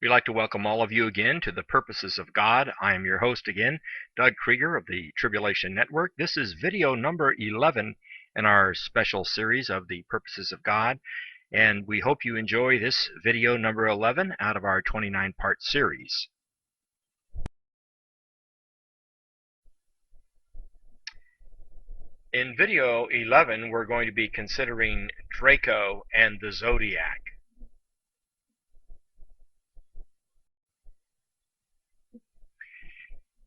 We'd like to welcome all of you again to the Purposes of God. I am your host again, Doug Krieger of the Tribulation Network. This is video number 11 in our special series of the Purposes of God, and we hope you enjoy this video number 11 out of our 29-part series. In video 11, we're going to be considering Draco and the Zodiac.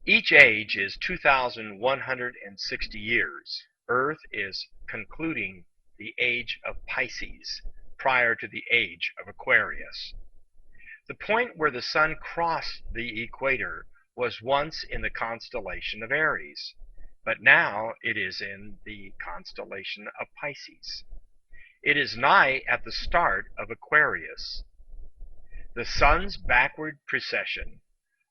Each age is 2,160 years. Earth is concluding the age of Pisces, prior to the age of Aquarius. The point where the sun crossed the equator was once in the constellation of Aries, but now it is in the constellation of Pisces. It is nigh at the start of Aquarius. The sun's backward precession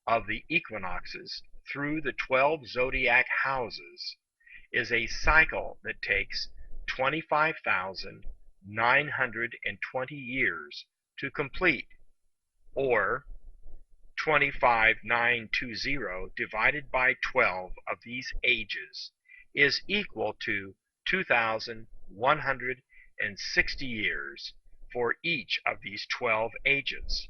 of the equinoxes through the 12 zodiac houses is a cycle that takes 25,920 years to complete, or 25,920 divided by 12 of these ages is equal to 2,160 years for each of these 12 ages.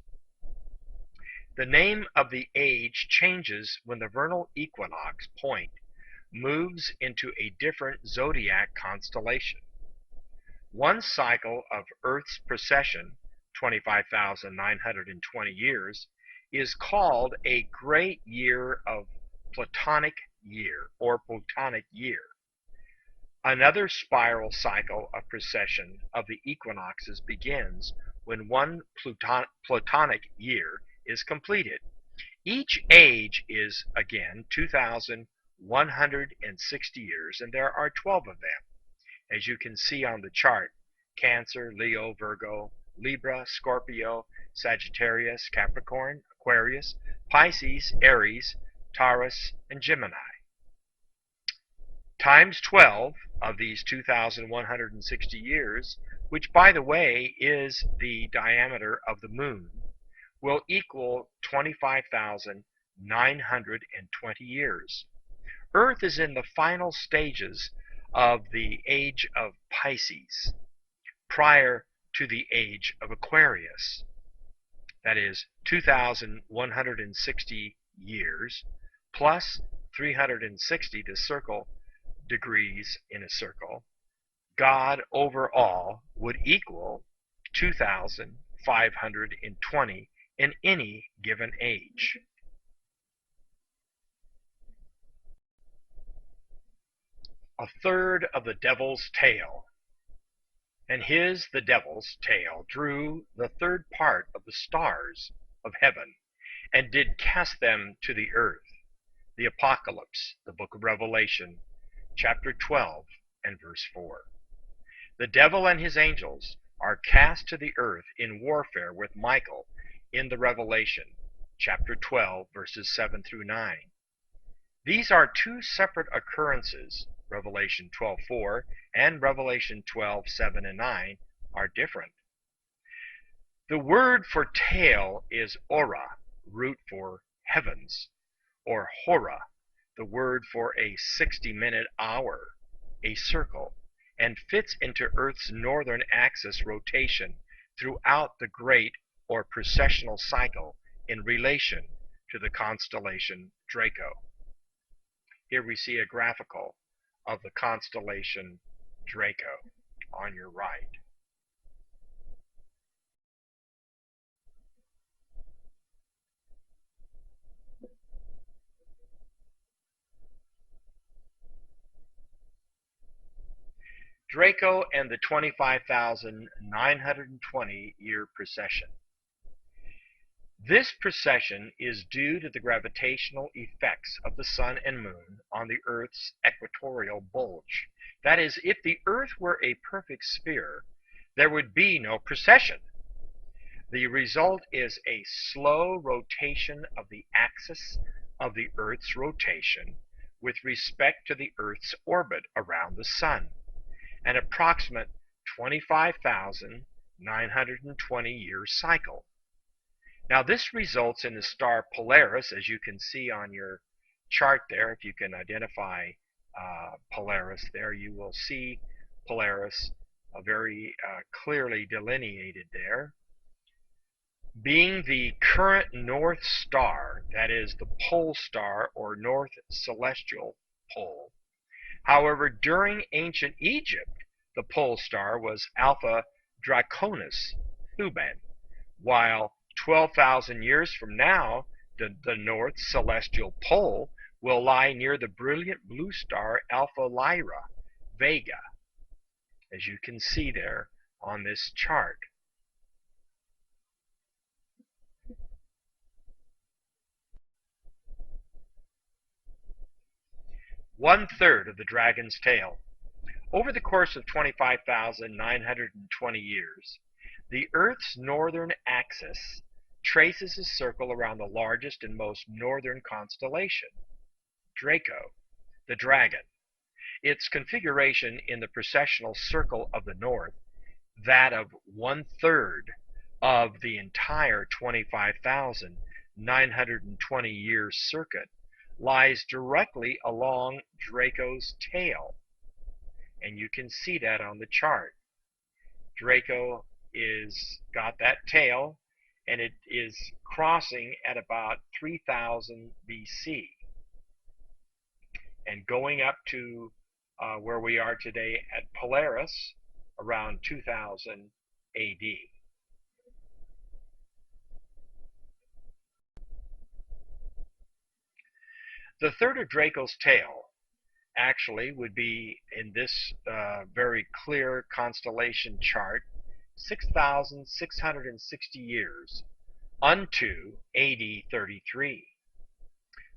The name of the age changes when the vernal equinox point moves into a different zodiac constellation. One cycle of Earth's precession, 25,920 years, is called a great year of Platonic year or Plutonic year. Another spiral cycle of precession of the equinoxes begins when one Plutonic year is completed. Each age is again 2,160 years, and there are 12 of them. As you can see on the chart: Cancer, Leo, Virgo, Libra, Scorpio, Sagittarius, Capricorn, Aquarius, Pisces, Aries, Taurus, and Gemini. Times 12 of these 2,160 years, which by the way is the diameter of the moon, will equal 25,920 years. Earth is in the final stages of the age of Pisces, prior to the age of Aquarius. That is 2,160 years plus 360 to circle degrees in a circle. God overall would equal 2,520 in any given age. A third of the devil's tale. And his, the devil's, tale drew the third part of the stars of heaven, and did cast them to the earth. The Apocalypse, the book of Revelation, chapter 12 and verse 4. The devil and his angels are cast to the earth in warfare with Michael in the Revelation, chapter 12, verses 7 through 9. These are two separate occurrences. Revelation 12:4 and Revelation 12:7 and 9 are different. The word for tail is ora, root for heavens, or hora, the word for a 60-minute hour, a circle, and fits into Earth's northern axis rotation throughout the great or precessional cycle in relation to the constellation Draco. Here we see a graphical of the constellation Draco on your right. Draco and the 25,920 year precession. This precession is due to the gravitational effects of the sun and moon on the Earth's equatorial bulge. That is, if the Earth were a perfect sphere, there would be no precession. The result is a slow rotation of the axis of the Earth's rotation with respect to the Earth's orbit around the sun, an approximate 25,920 year cycle. Now this results in the star Polaris, as you can see on your chart there. If you can identify Polaris there, you will see Polaris very clearly delineated there, being the current north star, that is the pole star or north celestial pole. However, during ancient Egypt, the pole star was Alpha Draconis Thuban, while 12,000 years from now, the north celestial pole will lie near the brilliant blue star Alpha Lyra Vega, as you can see there on this chart. One-third of the dragon's tail. Over the course of 25,920 years, the Earth's northern axis traces a circle around the largest and most northern constellation, Draco, the dragon. Its configuration in the precessional circle of the north, that of one-third of the entire 25,920 year circuit, lies directly along Draco's tail. And you can see that on the chart. Draco is got that tail, and it is crossing at about 3000 BC and going up to where we are today at Polaris around 2000 AD. The third of Draco's tail actually would be in this very clear constellation chart 6,660 years unto AD 33,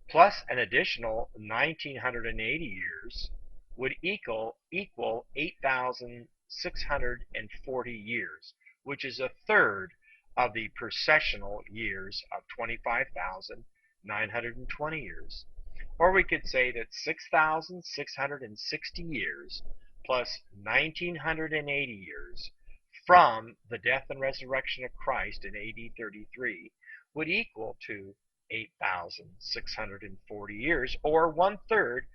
plus an additional 1,980 years would equal 8,640 years, which is a third of the precessional years of 25,920 years. Or we could say that 6,660 years plus 1,980 years from the death and resurrection of Christ in AD 33 would equal to 8,640 years, or one-third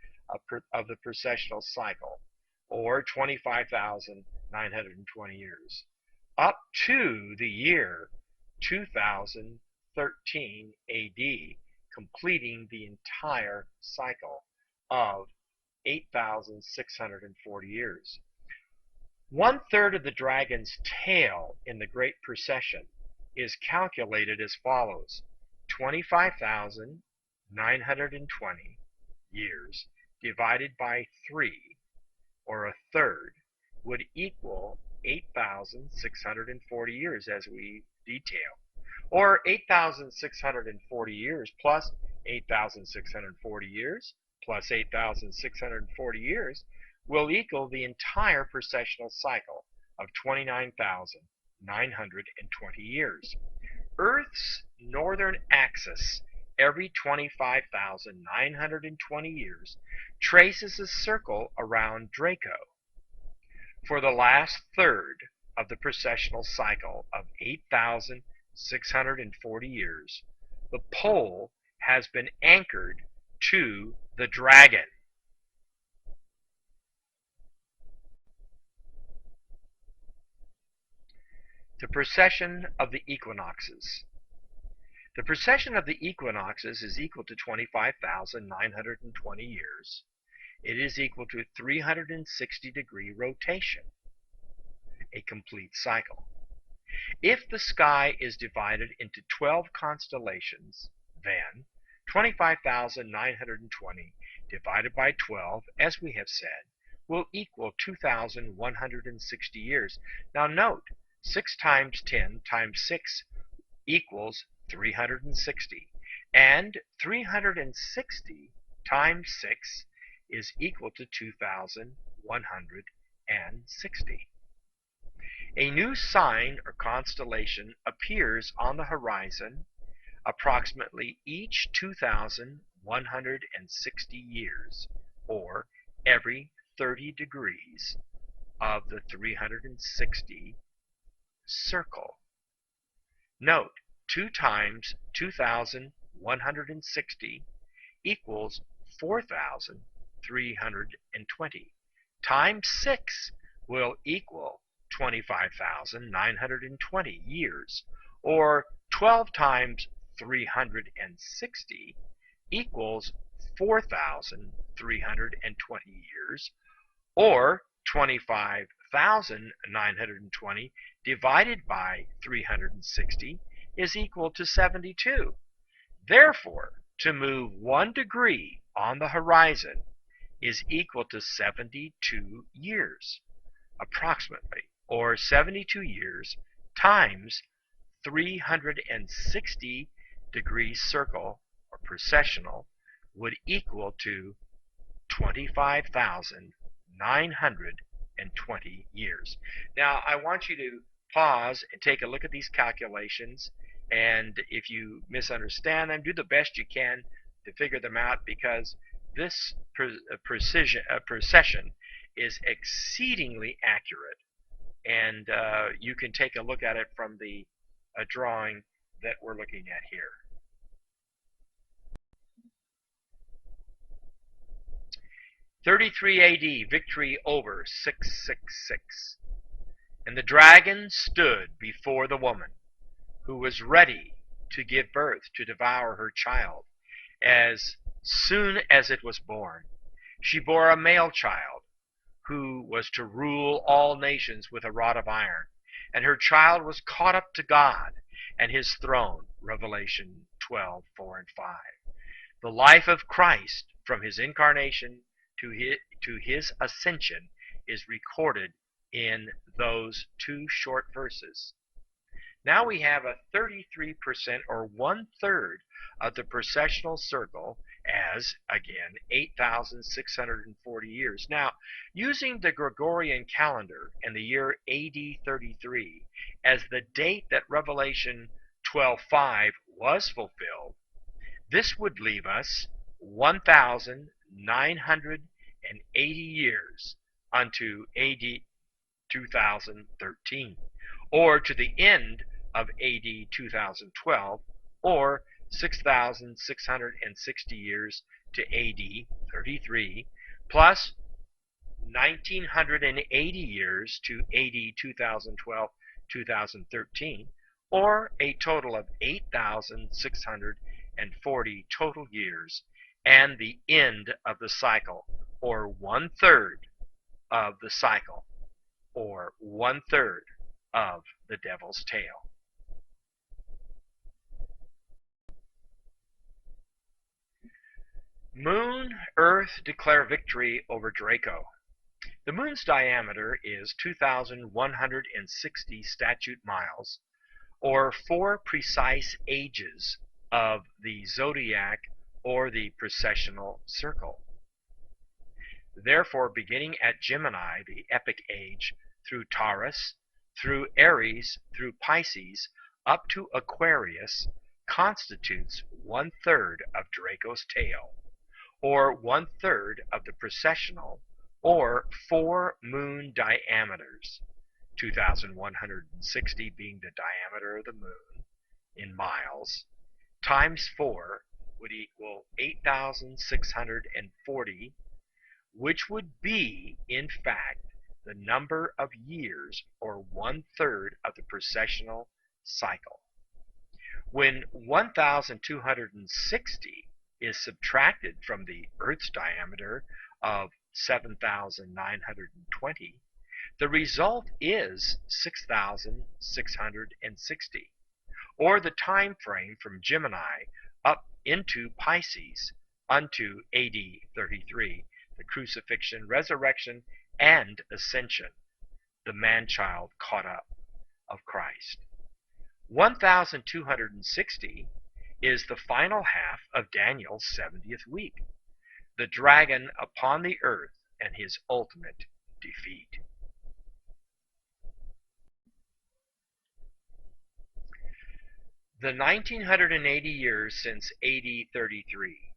of the precessional cycle, or 25,920 years, up to the year 2013 AD, completing the entire cycle of 8,640 years. One-third of the dragon's tail in the Great Precession is calculated as follows: 25,920 years divided by 3, or a third, would equal 8,640 years, as we detail. Or 8,640 years plus 8,640 years plus 8,640 years will equal the entire precessional cycle of 29,920 years. Earth's northern axis every 25,920 years traces a circle around Draco. For the last third of the precessional cycle of 8,640 years, the pole has been anchored to the dragon. The precession of the equinoxes. The precession of the equinoxes is equal to 25,920 years. It is equal to 360-degree rotation, a complete cycle. If the sky is divided into 12 constellations, then 25,920 divided by 12, as we have said, will equal 2,160 years. Now note, 6 times 10 times 6 equals 360, and 360 times 6 is equal to 2,160. A new sign or constellation appears on the horizon approximately each 2,160 years, or every 30 degrees of the 360 circle. Note, 2 times 2,160 equals 4,320. Times 6 will equal 25,920 years, or 12 times 360 equals 4,320 years, or 25,920 divided by 360 is equal to 72. Therefore, to move 1 degree on the horizon is equal to 72 years, approximately, or 72 years times 360 degree circle or precessional would equal to 25,920 years. Now, I want you to pause and take a look at these calculations, and if you misunderstand them, do the best you can to figure them out, because this precession is exceedingly accurate, and you can take a look at it from the drawing that we're looking at here. "33 AD, victory over 666. And the dragon stood before the woman, who was ready to give birth to devour her child as soon as it was born. She bore a male child, who was to rule all nations with a rod of iron. And her child was caught up to God and his throne." Revelation 12:4 and 5. The life of Christ from his incarnation to his ascension is recorded in those 2 short verses. Now we have a 33%, or 1/3 of the precessional circle, as, again, 8,640 years. Now, using the Gregorian calendar and the year AD 33 as the date that Revelation 12:5 was fulfilled, this would leave us 1,980 years unto AD 2013, or to the end of AD 2012, or 6,660 years to AD 33, plus 1,980 years to AD 2012-2013, or a total of 8,640 total years, and the end of the cycle, or 1/3 of the cycle, or 1/3 of the devil's tail. Moon, Earth declare victory over Draco. The moon's diameter is 2,160 statute miles, or 4 precise ages of the zodiac or the precessional circle. Therefore, beginning at Gemini, the epic age, through Taurus, through Aries, through Pisces, up to Aquarius, constitutes 1/3 of Draco's tail, or 1/3 of the precessional, or 4 moon diameters, 2,160 being the diameter of the moon in miles, times 4 would equal 8,640, which would be, in fact, the number of years, or 1/3 of the precessional cycle. When 1,260 is subtracted from the Earth's diameter of 7,920, the result is 6,660, or the time frame from Gemini up into Pisces unto AD 33, the crucifixion, resurrection, and ascension, the man-child caught up of Christ. 1,260 is the final half of Daniel's 70th week, the dragon upon the earth and his ultimate defeat. The 1,980 years since AD 33.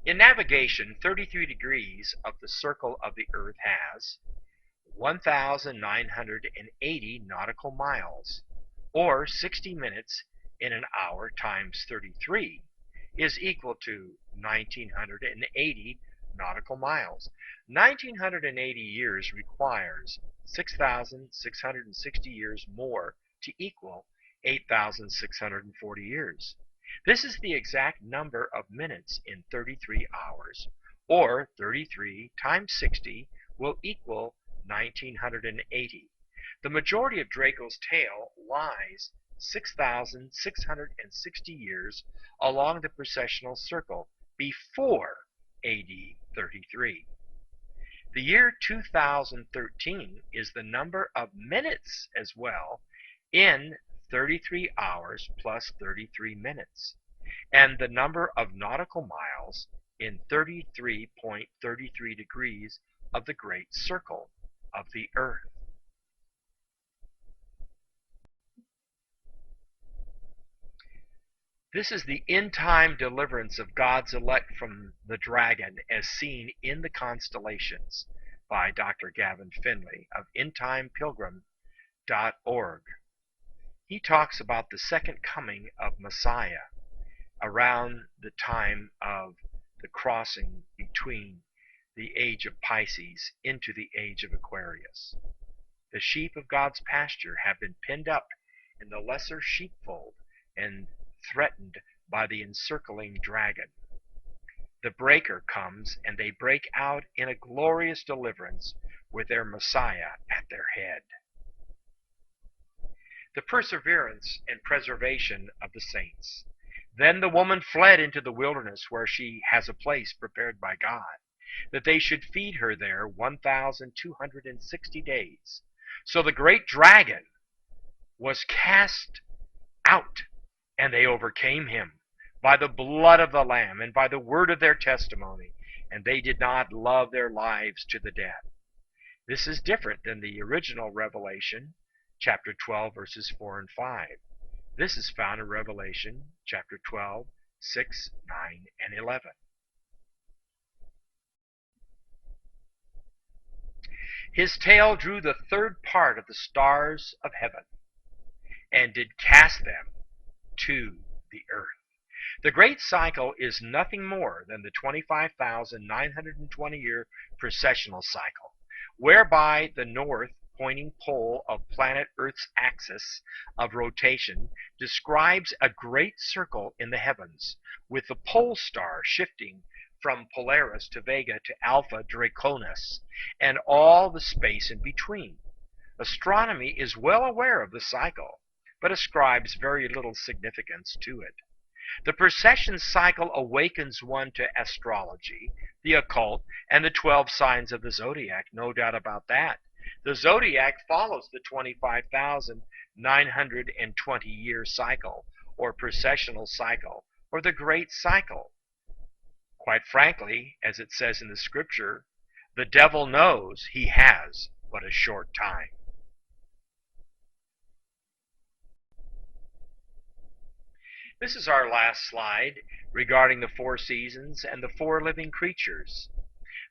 In navigation, 33 degrees of the circle of the earth has 1,980 nautical miles, or 60 minutes in an hour times 33 is equal to 1980 nautical miles. 1980 years requires 6,660 years more to equal 8,640 years. This is the exact number of minutes in 33 hours, or 33 times 60 will equal 1980. The majority of Draco's tail lies 6,660 years along the precessional circle before AD 33. The year 2013 is the number of minutes as well in 33 hours plus 33 minutes, and the number of nautical miles in 33.33 degrees of the great circle of the Earth. This is the end-time deliverance of God's elect from the dragon as seen in the constellations by Dr. Gavin Finley of endtimepilgrim.org. He talks about the second coming of Messiah around the time of the crossing between the age of Pisces into the age of Aquarius. The sheep of God's pasture have been pinned up in the lesser sheepfold and threatened by the encircling dragon. The breaker comes, and they break out in a glorious deliverance with their Messiah at their head. The perseverance and preservation of the saints. Then the woman fled into the wilderness, where she has a place prepared by God, that they should feed her there 1,260 days. So the great dragon was cast out, and they overcame him by the blood of the Lamb and by the word of their testimony, and they did not love their lives to the death. This is different than the original Revelation, chapter 12, verses 4 and 5. This is found in Revelation, chapter 12, 6, 9, and 11. His tail drew the third part of the stars of heaven, and did cast them to the earth. The great cycle is nothing more than the 25,920-year precessional cycle, whereby the north pointing pole of planet Earth's axis of rotation describes a great circle in the heavens, with the pole star shifting from Polaris to Vega to Alpha Draconis, and all the space in between. Astronomy is well aware of the cycle, but ascribes very little significance to it. The precession cycle awakens one to astrology, the occult, and the 12 signs of the zodiac, no doubt about that. The zodiac follows the 25,920-year cycle, or precessional cycle, or the great cycle. Quite frankly, as it says in the scripture, the devil knows he has but a short time. This is our last slide regarding the 4 seasons and the 4 living creatures.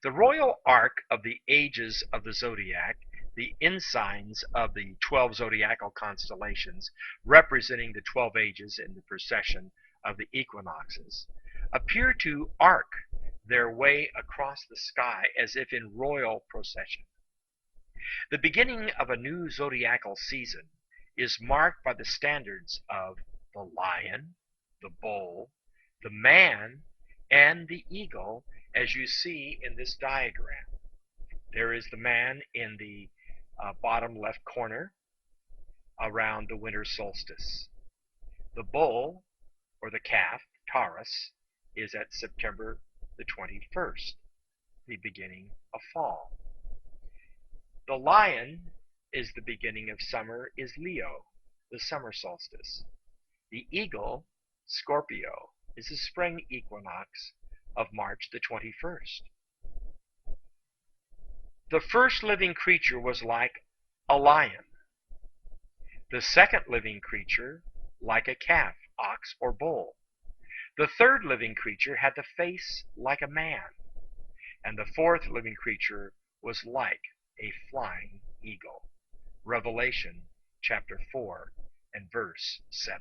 The royal arc of the ages of the zodiac, the ensigns of the 12 zodiacal constellations, representing the 12 ages in the precession of the equinoxes, appear to arc their way across the sky as if in royal procession. The beginning of a new zodiacal season is marked by the standards of the lion, the bull, the man, and the eagle, as you see in this diagram. There is the man in the bottom left corner around the winter solstice. The bull, or the calf, Taurus, is at September the 21st, the beginning of fall. The lion is the beginning of summer, is Leo, the summer solstice. The eagle, Scorpio, is the spring equinox of March the 21st. The first living creature was like a lion. The second living creature like a calf, ox, or bull. The third living creature had the face like a man. And the fourth living creature was like a flying eagle. Revelation chapter 4 and verse 7.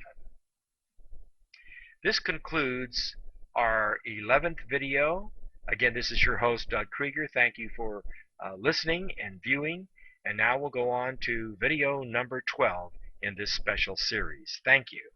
This concludes our 11th video. Again, this is your host, Doug Krieger. Thank you for listening and viewing. And now we'll go on to video number 12 in this special series. Thank you.